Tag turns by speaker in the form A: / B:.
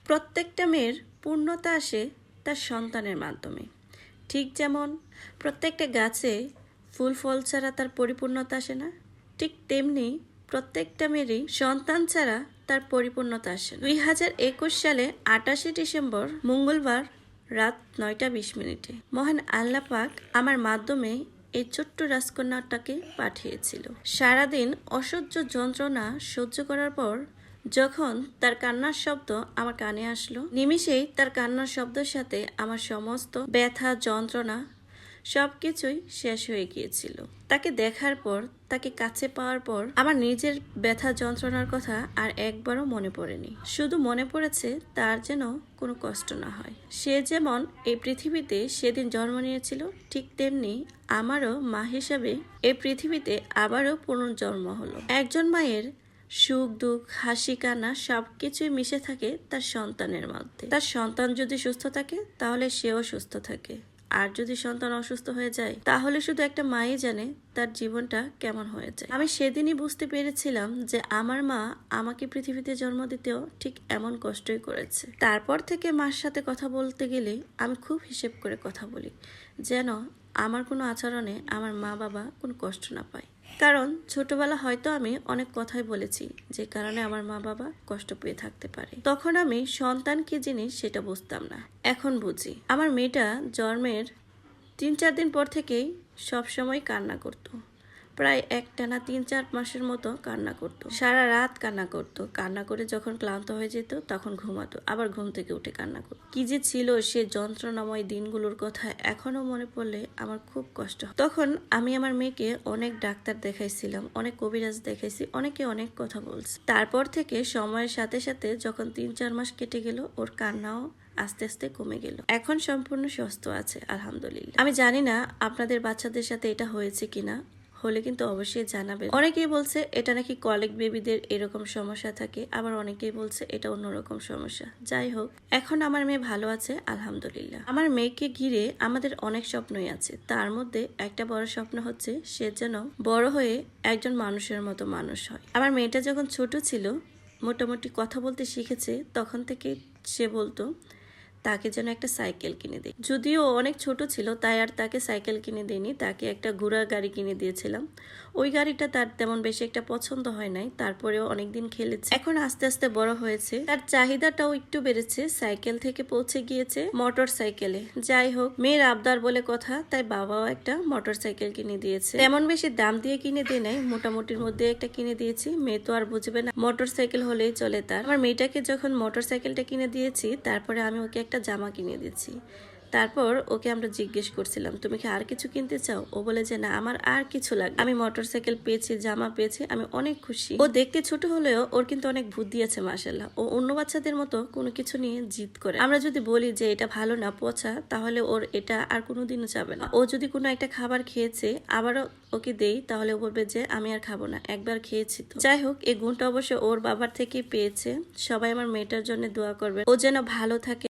A: প্রত্যেকটা মেয়ের পূর্ণতা আসে তার সন্তানের মাধ্যমে। ঠিক যেমন প্রত্যেকটা গাছে ফুল ফল ছাড়া তার পরিপূর্ণতা আসে না, ঠিক তেমনি প্রত্যেকটা মেয়েরই সন্তান ছাড়া তার পরিপূর্ণতা আসে না। 2021 সালে 28 ডিসেম্বর মঙ্গলবার রাত 9:20 মহান আল্লাহ পাক আমার মাধ্যমে এই ছোট্ট রাজকন্যাটাকে পাঠিয়েছিল। সারাদিন অসহ্য যন্ত্রণা সহ্য করার পর যখন তার কান্নার শব্দ আমার কানে আসলো, নিমিষেই তার কান্নার শব্দের সাথে আমার সমস্ত ব্যথা যন্ত্রণা সবকিছুই শেষ হয়ে গিয়েছিল। তাকে দেখার পর, তাকে কাছে পাওয়ার পর আমার নিজের ব্যথা যন্ত্রণার কথা আর একবারও মনে পড়েনি। শুধু মনে পড়েছে তার যেন কোনো কষ্ট না হয়। সে যেমন এই পৃথিবীতে সেদিন জন্ম নিয়েছিল, ঠিক তেমনি আমারও মা হিসাবে এই পৃথিবীতে আবারও পুনর্জন্ম হলো। একজন মায়ের সুখ দুঃখ হাসি কান্না সবকিছুই মিশে থাকে তার সন্তানের মধ্যে। তার সন্তান যদি সুস্থ থাকে তাহলে সেও সুস্থ থাকে, আর যদি সন্তান অসুস্থ হয়ে যায় তাহলে শুধু একটা মাই জানে তার জীবনটা কেমন হয়ে যায়। আমি সেদিনই বুঝতে পেরেছিলাম যে আমার মা আমাকে পৃথিবীতে জন্ম দিতেও ঠিক এমন কষ্টই করেছে। তারপর থেকে মার সাথে কথা বলতে গেলে আমি খুব হিসেব করে কথা বলি, যেন আমার কোনো আচরণে আমার মা বাবা কোনো কষ্ট না পায়। কারণ ছোটবেলা হয়তো আমি অনেক কথাই বলেছি যে কারণে আমার মা বাবা কষ্ট পেয়ে থাকতে পারে। তখন আমি সন্তান কি জিনিস সেটা বুঝতাম না, এখন বুঝি। আমার মেয়েটা জন্মের 3-4 দিন পর থেকেই সবসময় কান্না করতো। প্রায় একটানা 3-4 মাসের মতো কান্না করতো, সারা রাত কান্না করতো। কান্না করে যখন ক্লান্ত হয়ে যেত তখন ঘুমাতো, আবার ঘুম থেকে উঠে কান্না করতো। কি যে ছিল সে যন্ত্রণাময় দিনগুলোর কথা এখনো মনে পড়লে আমার খুব কষ্ট হয়। তখন আমি আমার মেয়েকে অনেক ডাক্তার দেখাইছিলাম, অনেক কবিরাজ দেখাইছি, অনেকে অনেক কথা বলছে। তারপর থেকে সময়ের সাথে সাথে যখন 3-4 মাস কেটে গেল, ওর কান্নাও আস্তে আস্তে কমে গেল। এখন সম্পূর্ণ সুস্থ আছে আলহামদুলিল্লাহ। আমি জানি না আপনাদের বাচ্চাদের সাথে এটা হয়েছে কিনা, হলে কিন্তু অবশ্যই জানাবেন। অনেকেই বলছে এটা নাকি কলিক বেবিদের এরকম সমস্যা থাকে, আবার অনেকেই বলছে এটা অন্যরকম সমস্যা। যাই হোক, এখন আমার মেয়ে ভালো আছে আলহামদুলিল্লাহ। আমার মেয়েকে ঘিরে আমাদের অনেক স্বপ্নই আছে, তার মধ্যে একটা বড় স্বপ্ন হচ্ছে সে যেন বড় হয়ে একজন মানুষের মতো মানুষ হয়। আমার মেয়েটা যখন ছোট ছিল, মোটামুটি কথা বলতে শিখেছে, তখন থেকে সে বলতো তাকে যেন একটা সাইকেল কিনে দিই। যদিও অনেক ছোট ছিল তাই আর তাকে সাইকেল কিনে দিইনি, তাকে একটা ঘোড়ার গাড়ি কিনে দিয়েছিলাম। ওই গাড়িটা তার তেমন বেশি একটা পছন্দ হয় নাই, তারপরেও অনেকদিন খেলেছে। এখন আস্তে আস্তে বড় হয়েছে, তার চাহিদাটাও একটু বেড়েছে, সাইকেল থেকে পৌঁছে গিয়েছে মোটর সাইকেলে। যাই হোক, মেয়ের আবদার বলে কথা, তাই বাবাও একটা মোটর সাইকেল কিনে দিয়েছে। তেমন বেশি দাম দিয়ে কিনে দিয়ে নাই, মোটামুটির মধ্যে একটা কিনে দিয়েছি। মেয়ে তো আর বুঝবে না, মোটর সাইকেল হলেই চলে তার। আমার মেয়েটাকে যখন মোটর সাইকেলটা কিনে দিয়েছি, তারপরে আমি ওকে একটা জামা কিনে দিয়েছি। তারপর ওকে আমরা জিজ্ঞেস করছিলাম তুমি কি আর কিছু কিনতে চাও? ও বলে যে না, আমার আর কিছু লাগবে। আমি মোটরসাইকেল পেয়েছি, জামা পেয়েছি, আমি অনেক খুশি। ও দেখতে ছোট হলেও ওর কিন্তু অনেক বুদ্ধি আছে মাশাআল্লাহ। ও অন্য বাচ্চাদের মতো কোনো কিছু নিয়ে জিদ করে। আমরা যদি বলি যে এটা ভালো না, পচা, তাহলে ওর এটা আর কোনোদিনও যাবে না। ও যদি কোনো একটা খাবার খেয়েছে আবারও ওকে দেই, তাহলে ও বলবে যে আমি আর খাবো না, একবার খেয়েছি তো। যাই হোক, এই গুণটা অবশ্য ওর বাবার থেকেই পেয়েছে। সবাই আমার মেয়েটার জন্য দোয়া করবে, ও যেন ভালো থাকে।